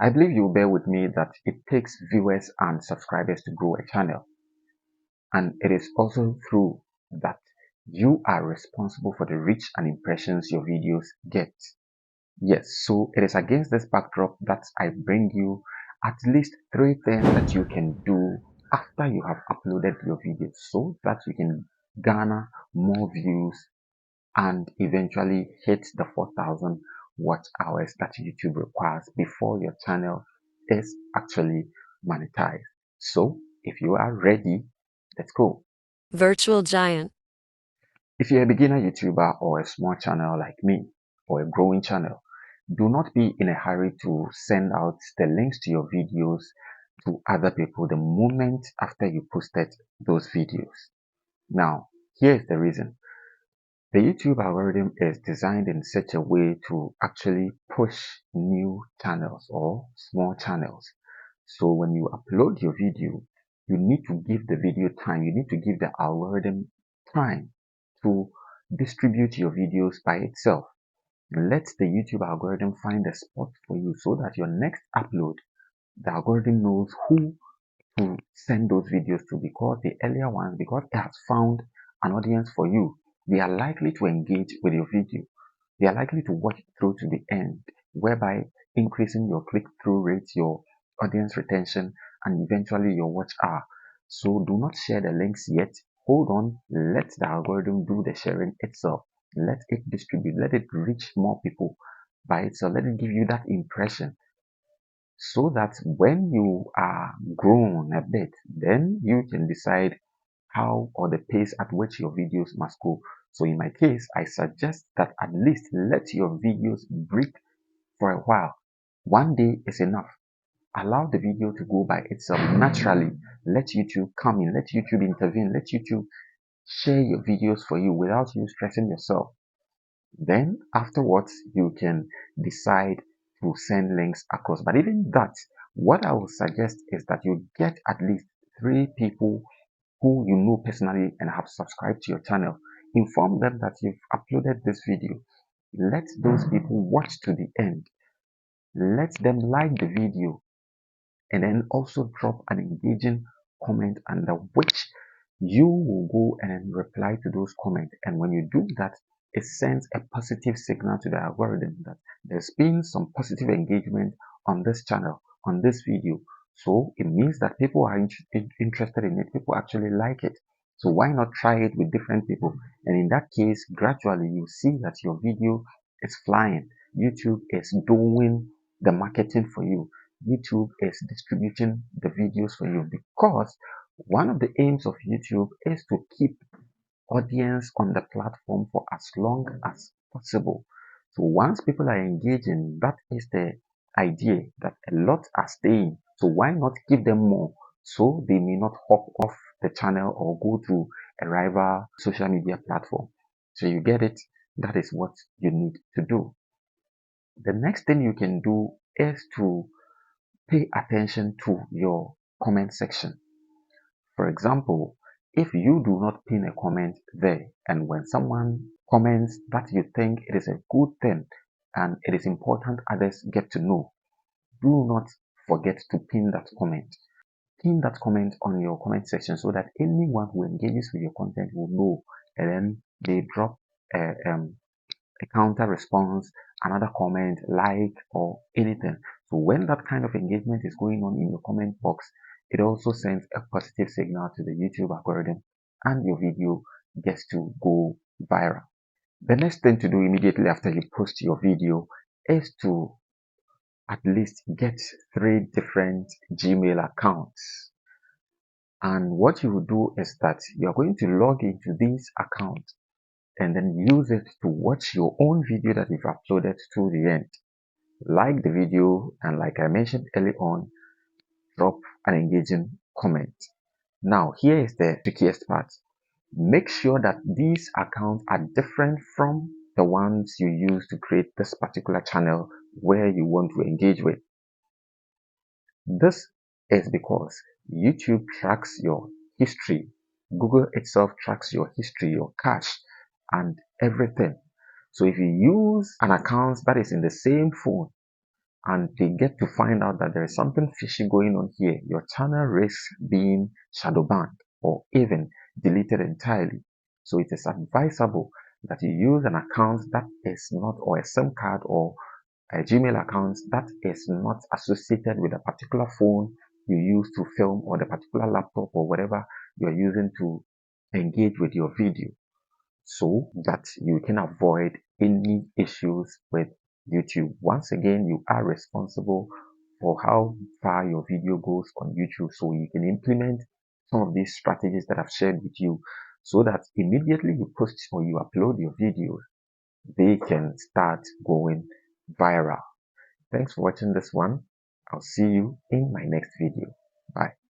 I believe you'll bear with me that it takes viewers and subscribers to grow a channel. And it is also true that you are responsible for the reach and impressions your videos get. Yes, so it is against this backdrop that I bring you at least 3 things that you can do after you have uploaded your video so that you can garner more views and eventually hit the 4,000 watch hours that YouTube requires before your channel is actually monetized. So if you are ready, let's go. Virtual Giant. If you're a beginner YouTuber or a small channel like me or a growing channel, do not be in a hurry to send out the links to your videos to other people the moment after you posted those videos. Now, here's the reason. The YouTube algorithm is designed in such a way to actually push new channels or small channels. So when you upload your video, you need to give the video time. You need to give the algorithm time to distribute your videos by itself. Let the YouTube algorithm find a spot for you so that your next upload, the algorithm knows who to send those videos to, because the earlier ones, because it has found an audience for you, they are likely to engage with your video. They are likely to watch through to the end, whereby increasing your click-through rate, your audience retention, and eventually your watch hour. So do not share the links yet. Hold on, let the algorithm do the sharing itself. Let it distribute, let it reach more people by itself. Let it give you that impression so that when you are grown a bit, then you can decide how or the pace at which your videos must go. So in my case, I suggest that at least let your videos breathe for a while. One day is enough. Allow the video to go by itself naturally. Let YouTube come in, let YouTube intervene, let YouTube share your videos for you without you stressing yourself. Then afterwards, you can decide to send links across. But even that, what I would suggest is that you get at least 3 people who you know personally and have subscribed to your channel. Inform them that you've uploaded this video. Let those people watch to the end. Let them like the video and then also drop an engaging comment under which you will go and reply to those comments. And when you do that, it sends a positive signal to the algorithm that there's been some positive engagement on this channel, on this video. So it means that people are interested in it, people actually like it. So why not try it with different people? And in that case, gradually you see that your video is flying. YouTube is doing the marketing for you. YouTube is distributing the videos for you, because one of the aims of YouTube is to keep audience on the platform for as long as possible. So once people are engaging, that is the idea, that a lot are staying. So why not give them more so they may not hop off the channel or go to a rival social media platform. So you get it? That is what you need to do. The next thing you can do is to pay attention to your comment section. For example, if you do not pin a comment there, and when someone comments that you think it is a good thing and it is important others get to know, do not forget to pin that comment. Pin that comment on your comment section so that anyone who engages with your content will know, and then they drop a, a counter response, another comment, like, or anything. So when that kind of engagement is going on in your comment box, it also sends a positive signal to the YouTube algorithm and your video gets to go viral. The next thing to do immediately after you post your video is to at least get 3 different Gmail accounts. And what you will do is that you're going to log into these accounts and then use it to watch your own video that you've uploaded to the end. Like the video, and like I mentioned early on, drop an engaging comment. Now, here is the trickiest part. Make sure that these accounts are different from the ones you use to create this particular channel where you want to engage with. This is because YouTube tracks your history. Google itself tracks your history, your cache, and everything. So if you use an account that is in the same phone and they get to find out that there is something fishy going on here, your channel risks being shadow banned or even deleted entirely. So it is advisable that you use an account that is not, or a SIM card or a Gmail account that is not associated with a particular phone you use to film, or the particular laptop or whatever you're using to engage with your video, so that you can avoid any issues with YouTube. Once again, you are responsible for how far your video goes on YouTube, so you can implement some of these strategies that I've shared with you, so that immediately you post or you upload your videos, they can start going viral. Thanks for watching this one. I'll see you in my next video. Bye.